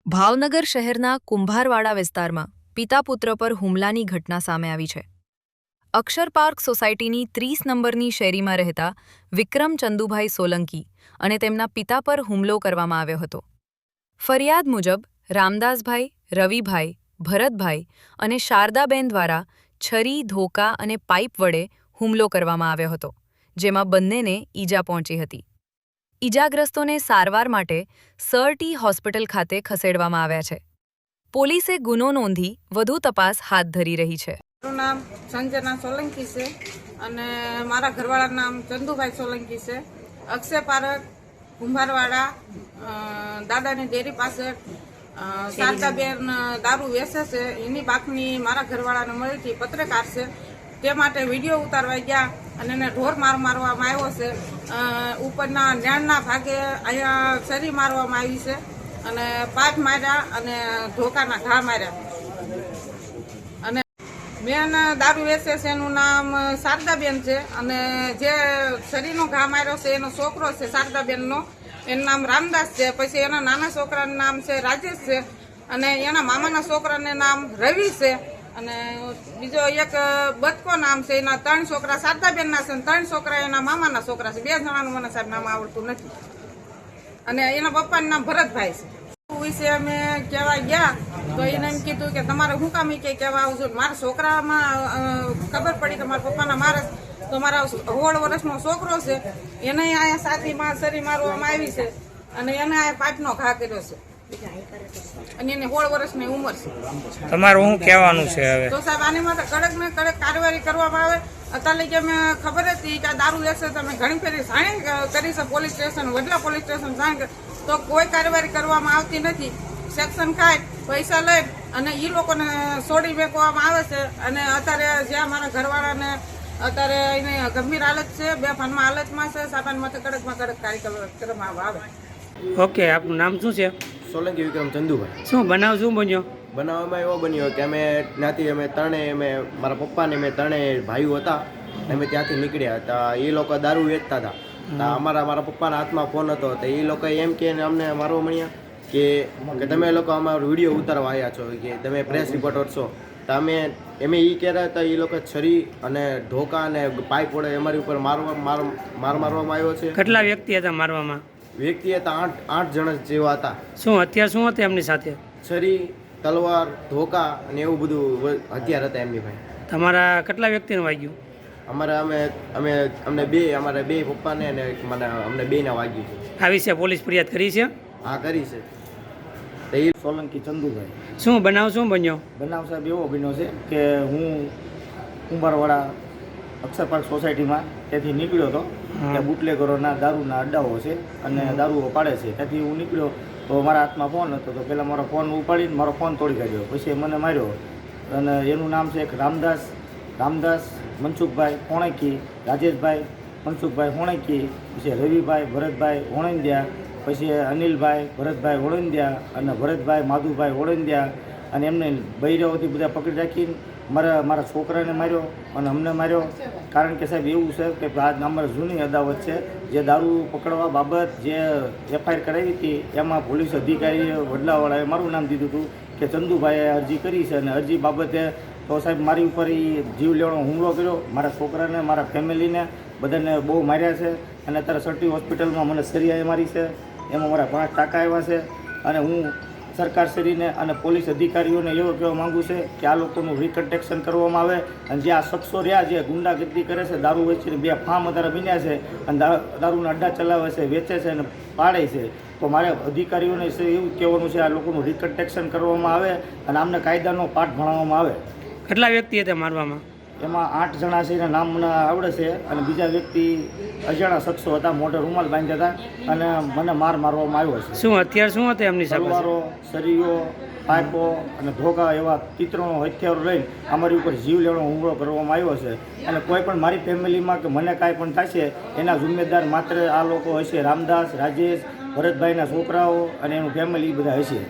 ભાવનગર શહેરના કુંભારવાડા વિસ્તારમાં પિતા પુત્ર પર હુમલાની ઘટના સામે આવી છે. અક્ષર પાર્ક સોસાયટીની 30 નંબરની શેરીમાં રહેતા વિક્રમ ચંદુભાઈ સોલંકી અને તેમના પિતા પર હુમલો કરવામાં આવ્યો હતો. ફરિયાદ મુજબ રામદાસભાઈ, રવિભાઈ, ભરતભાઈ અને શારદાબેન દ્વારા છરી, ધોકા અને પાઇપ વડે હુમલો કરવામાં આવ્યો હતો, જેમાં બંનેને ઈજા પહોંચી હતી. ઈજાગ્રસ્તોને સારવાર માટે સર હોસ્પિટલ ખાતે ખસેડવામાં આવ્યા છે. પોલીસે ગુનો નોંધી વધુ તપાસ હાથ ધરી રહી છે. મારું નામ સંજના સોલંકી છે અને મારા ઘરવાળાનું નામ ચંદુભાઈ સોલંકી છે. અક્ષય પાર્ક કુંભારવાડા દાદાની ડેરી પાસે શારદાબેન દારૂ વેચે છે એની બાતમી મારા ઘરવાળાને મળી હતી. પત્રકાર છે તે માટે વિડીયો ઉતારવા ગયા અને એને ઢોર મારવામાં આવ્યો છે. ઉપરના નેણના ભાગે અહીંયા છરી મારવામાં આવી છે અને પાઇપ માર્યા અને ધોકાના ઘા માર્યા. અને બેન દારૂ વેચે છે એનું નામ શારદાબેન છે અને જે છરીનો ઘા માર્યો છે એનો છોકરો છે શારદાબેનનો, એનું નામ રામદાસ છે. પછી એના નાના છોકરાનું નામ છે રાજેશ છે અને એના મામાના છોકરાને નામ રવિ છે અને બીજો એક બચકો નામ છે. એના 3 છોકરા શારદાબેનના છે અને 3 છોકરા એના મામાના છોકરા છે. 2 જણાનું મને સાહેબ નામ આવડતું નથી અને એના પપ્પાનું નામ ભરતભાઈ છે. વિશે અમે કહેવા ગયા તો એને એમ કીધું કે તમારે હું કામ કે કહેવા આવું છું. મારા છોકરામાં ખબર પડી કે મારા પપ્પાના મારે તો મારા 16 વર્ષનો છોકરો છે એને અહીંયા સાથીમાં સરી મારવામાં આવી છે અને એને અહીંયા પાઇપનો ઘા કર્યો છે અને એને 16 વર્ષની ઉંમર છે. તમારું શું કહેવાનું છે હવે? તો સાહેબ આની માટે કડક ને કડક કાર્યવાહી કરવામાં આવે. અત્યારે કે અમે ખબર હતી કે આ દારૂ વેચે તો અમે ઘણી ફેરી જાણ કરી છે પોલીસ સ્ટેશન, વડલા પોલીસ સ્ટેશન જાણ, તો કોઈ કાર્યવાહી કરવામાં આવતી નથી. સેક્શન ખાય પૈસા લઈ અને એ લોકોને છોડી મેકવામાં આવે છે. અને અત્યારે જ્યાં મારા ઘરવાળાને અત્યારે એને ગંભીર હાલત છે, બેભાનમાં હાલતમાં છે, સામાન માથે કડકમાં કડક કાર્યવાહી કરવામાં આવે. ઓકે, આપનું નામ શું છે? સોલંકી વિક્રમ ચંદુભાઈ. શું બનાવ શું બન્યો? બનાવવામાં એવો બન્યો કે અમે ત્યાંથી મારા પપ્પાને અમે ત્રણેય ભાઈઓ હતા, અમે ત્યાંથી નીકળ્યા હતા. એ લોકો દારૂ વેચતા હતા. મારા પપ્પાના હાથમાં ફોન હતો તો એ લોકો એમ કે અમને મારવા મળ્યા કે તમે લોકો અમારો વિડીયો ઉતારવા આવ્યા છો, કે તમે પ્રેસ રિપોર્ટર છો. તો અમે એ કહેતા હતા એ લોકો છરી અને ધોકા અને પાઇપ વડે અમારી ઉપર મારવામાં આવ્યો છે. કેટલા વ્યક્તિ હતા મારવામાં? વ્યક્તિ હતા 8 જણા જેવા હતા. શું હત્યાર શું હતી એમની સાથે? છરી, તલવાર, ધોકા અને એવું બધું હથિયાર હતા એમની ભાઈ. તમારા કેટલા વ્યક્તિને વાગ્યું? અમને બે પપ્પાને અને અમને બેને વાગ્યું છે. આ વિશે પોલીસ ફરિયાદ કરી છે? હા, કરી છે. તો એ સોલંકી ચંદુભાઈ. શું બનાવ શું બન્યો? બનાવ સાહેબ એવો બન્યો છે કે હું કુંભારવાડા અક્ષર પાર્ક સોસાયટીમાં ત્યાંથી નીકળ્યો હતો. ત્યાં બુટલેગરોના દારૂના અડ્ડાઓ છે અને દારૂઓ પાડે છે. ત્યાંથી હું નીકળ્યો તો મારા હાથમાં ફોન હતો તો પહેલાં મારો ફોન ઉપાડીને મારો ફોન તોડી કાઢ્યો. પછી મને માર્યો અને એનું નામ છે એક રામદાસ મનસુખભાઈ હોણકી, રાજેશભાઈ મનસુખભાઈ હોણકી, પછી રવિભાઈ, ભરતભાઈ હોણંદિયા, પછી અનિલભાઈ, ભરતભાઈ હોણંદિયા અને ભરતભાઈ, માધુભાઈ હોણંદિયા. અને એમને બૈરાઓથી બધા પકડી રાખીને મારા છોકરાને માર્યો અને અમને માર્યો. કારણ કે સાહેબ એવું છે કે આ અમારી જૂની અદાવત છે. જે દારૂ પકડવા બાબત જે FIR કરાવી હતી એમાં પોલીસ અધિકારીએ વડલાવાળાએ મારું નામ દીધું હતું કે ચંદુભાઈએ અરજી કરી છે અને અરજી બાબતે તો સાહેબ મારી ઉપર એ જીવ લેવાનો હુમલો કર્યો. મારા છોકરાને, મારા ફેમિલીને બધાને બહુ માર્યા છે અને અત્યારે સર્ટી હોસ્પિટલમાં મને સરિયાએ મારી છે. એમાં મારા 5 ટાંકા આવ્યા છે. અને હું સરકારશ્રીને અને પોલીસ અધિકારીઓને એવો કહેવા માગું છે કે આ લોકોનું રિકન્સ્ટ્રક્શન કરવામાં આવે અને જે આ શખ્સો રહ્યા જે ગુંડાગર્દી કરે છે, દારૂ વેચીને 2 ફાર્મ અત્યારે બન્યા છે અને દારૂના અડ્ડા ચલાવે છે, વેચે છે અને પાડે છે. તો મારે અધિકારીઓને એવું કહેવાનું છે આ લોકોનું રિકન્સ્ટ્રક્શન કરવામાં આવે અને આમને કાયદાનો પાઠ ભણાવવામાં આવે. કેટલા વ્યક્તિ હતા મારવામાં? એમાં 8 જણા છે એના નામ મને આવડે છે અને બીજા વ્યક્તિ અજાણા શખ્સો હતા, મોઢે રૂમાલ બાંધ્યા હતા અને મને મારવામાં આવ્યો છે. શું હથિયાર શું હતા એમની સાથે? તલવારો, સરીઓ, પાઇપો અને ધોકા એવા તીત્રનો હથિયારો લઈને અમારી ઉપર જીવ લેવાનો હુમલો કરવામાં આવ્યો છે. અને કોઈ પણ મારી ફેમિલીમાં કે મને કાંઈ પણ થશે એના જિમ્મેદાર માત્ર આ લોકો હશે. રામદાસ, રાજેશ, ભરતભાઈના છોકરાઓ અને એનું ફેમિલી બધા હશે.